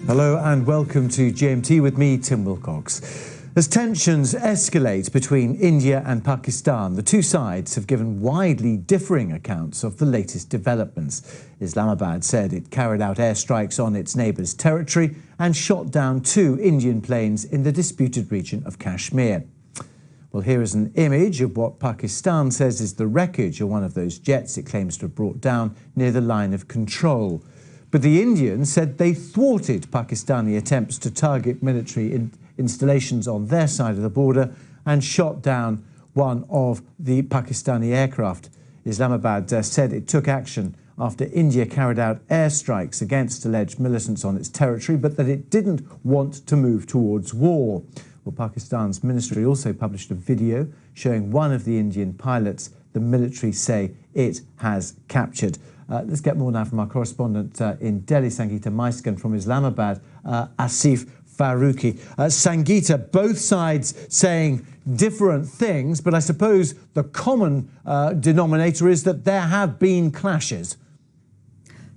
Hello and welcome to GMT with me, Tim Wilcox. As tensions escalate between India and Pakistan, the two sides have given widely differing accounts of the latest developments. Islamabad said it carried out airstrikes on its neighbour's territory and shot down 2 Indian planes in the disputed region of Kashmir. Well, here is an image of what Pakistan says is the wreckage of one of those jets it claims to have brought down near the line of control. But the Indians said they thwarted Pakistani attempts to target military installations on their side of the border and shot down one of the Pakistani aircraft. Islamabad said it took action after India carried out airstrikes against alleged militants on its territory, but that it didn't want to move towards war. Well, Pakistan's ministry also published a video showing one of the Indian pilots the military say it has captured. Let's get more now from our correspondent in Delhi, Sangeeta Maiskan, from Islamabad, Asif Faruqi. Sangeeta, both sides saying different things, but I suppose the common denominator is that there have been clashes.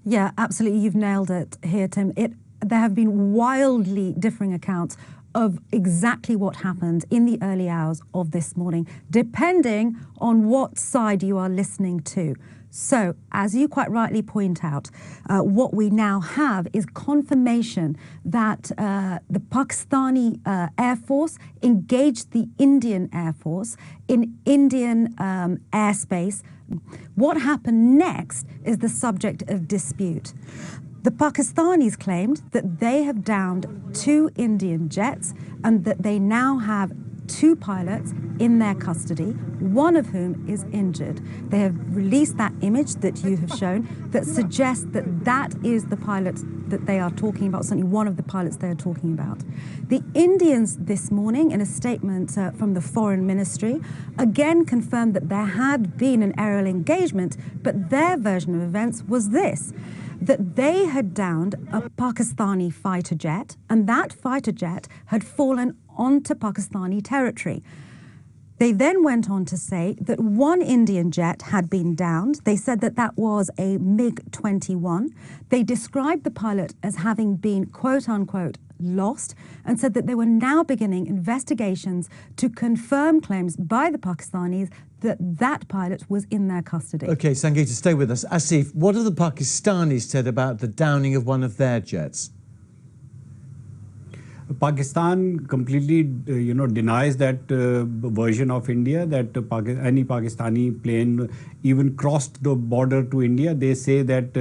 Yeah, absolutely. You've nailed it here, Tim. There have been wildly differing accounts of exactly what happened in the early hours of this morning, depending on what side you are listening to. So, as you quite rightly point out, what we now have is confirmation that the Pakistani Air Force engaged the Indian Air Force in Indian airspace. What happened next is the subject of dispute. The Pakistanis claimed that they have downed 2 Indian jets and that they now have 2 pilots in their custody, one of whom is injured. They have released that image that you have shown that suggests that that is the pilot that they are talking about, certainly one of the pilots they are talking about. The Indians this morning, in a statement from the Foreign Ministry, again confirmed that there had been an aerial engagement, but their version of events was this: that they had downed a Pakistani fighter jet, and that fighter jet had fallen onto Pakistani territory. They then went on to say that 1 Indian jet had been downed. They said that that was a MiG-21. They described the pilot as having been, quote unquote, lost, and said that they were now beginning investigations to confirm claims by the Pakistanis that that pilot was in their custody. OK, Sangeeta, stay with us. Asif, what have the Pakistanis said about the downing of one of their jets? Pakistan completely, denies that version of India, that any Pakistani plane even crossed the border to India. They say that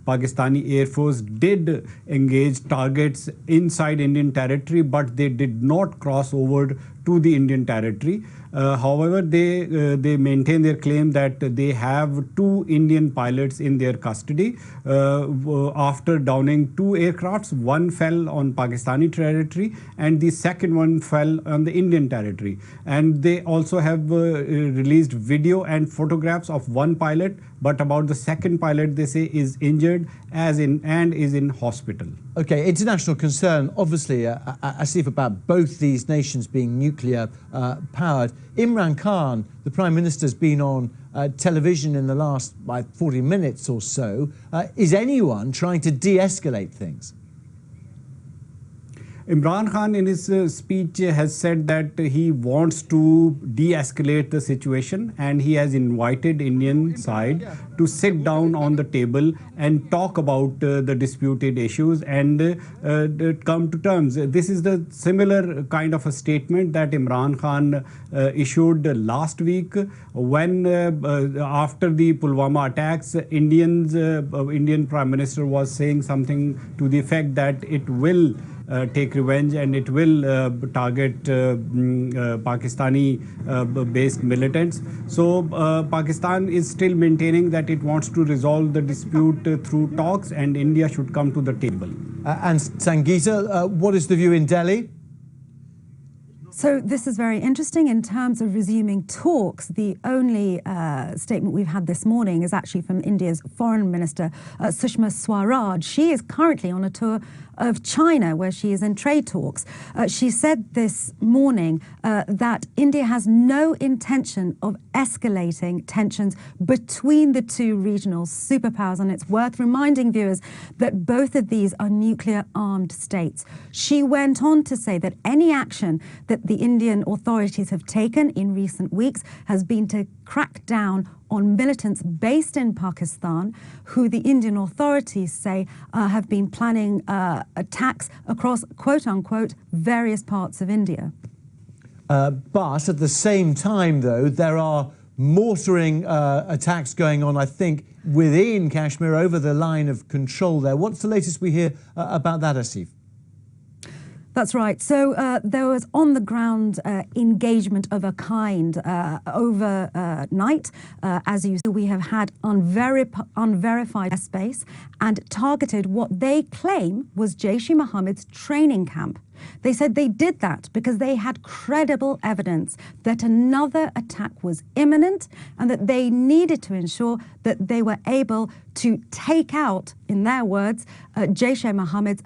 Pakistani Air Force did engage targets inside Indian territory, but they did not cross over to the Indian territory. However, they maintain their claim that they have 2 Indian pilots in their custody. After downing 2 aircrafts, one fell on Pakistani territory and the second one fell on the Indian territory. And they also have released video and photographs of one pilot, but about the second pilot they say is injured and is in hospital. OK, international concern, obviously, Asif, about both these nations being nuclear powered. Imran Khan, the Prime Minister, has been on television in the last 40 minutes or so. Is anyone trying to de-escalate things? Imran Khan in his speech has said that he wants to de-escalate the situation, and he has invited Indian side to sit down on the table and talk about the disputed issues and come to terms. This is the similar kind of a statement that Imran Khan issued last week when after the Pulwama attacks, Indian Prime Minister was saying something to the effect that it will take revenge and it will target Pakistani-based militants. So Pakistan is still maintaining that it wants to resolve the dispute through talks, and India should come to the table. And Sangeeta, what is the view in Delhi? So this is very interesting in terms of resuming talks. The only statement we've had this morning is actually from India's Foreign Minister, Sushma Swaraj. She is currently on a tour of China, where she is in trade talks. She said this morning that India has no intention of escalating tensions between the two regional superpowers, and it's worth reminding viewers that both of these are nuclear-armed states. She went on to say that any action that the Indian authorities have taken in recent weeks has been to crack down on militants based in Pakistan, who the Indian authorities say have been planning attacks across, quote-unquote, various parts of India. But at the same time, though, there are mortaring attacks going on, I think, within Kashmir over the line of control there. What's the latest we hear about that, Asif? That's right. So there was on-the-ground engagement of a kind overnight. As you see, we have had unverified airspace and targeted what they claim was Jaish-e-Mohammed's training camp. They said they did that because they had credible evidence that another attack was imminent and that they needed to ensure that they were able to take out, in their words, Jaish-e-Mohammed's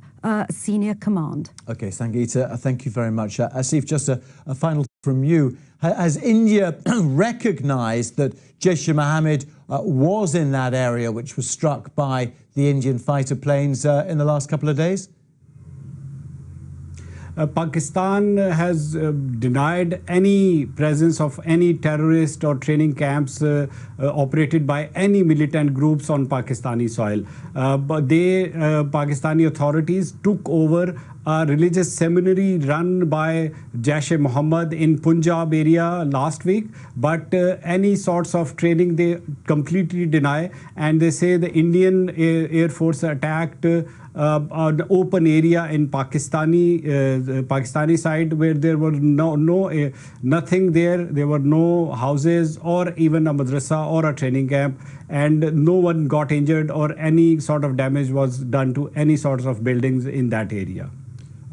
senior command. Okay, Sangeeta, thank you very much. Asif, just a final from you. Has India recognized that Jaish-e-Mohammed was in that area which was struck by the Indian fighter planes in the last couple of days? Pakistan has denied any presence of any terrorist or training camps operated by any militant groups on Pakistani soil. But Pakistani authorities took over a religious seminary run by Jaish-e-Mohammed in Punjab area last week, but any sorts of training they completely deny, and they say the Indian Air Force attacked an open area in Pakistani side where there were nothing there. There were no houses or even a madrasa or a training camp, and no one got injured or any sort of damage was done to any sorts of buildings in that area.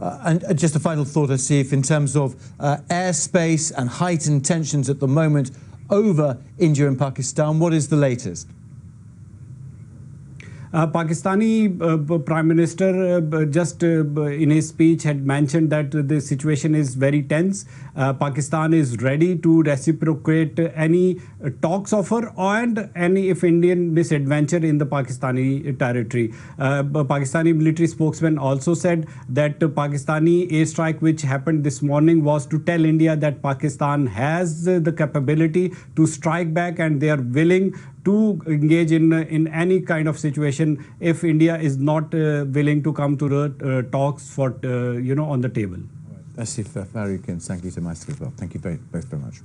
And just a final thought, Asif, in terms of airspace and heightened tensions at the moment over India and Pakistan, what is the latest? Pakistani Prime Minister just in his speech had mentioned that the situation is very tense. Pakistan is ready to reciprocate any talks offer and any if Indian misadventure in the Pakistani territory. Pakistani military spokesman also said that Pakistani airstrike which happened this morning was to tell India that Pakistan has the capability to strike back and they are willing to engage in any kind of situation if India is not willing to come to the talks for on the table. Asif Farooq and Sangeeta Maistry as well. Thank you both very much.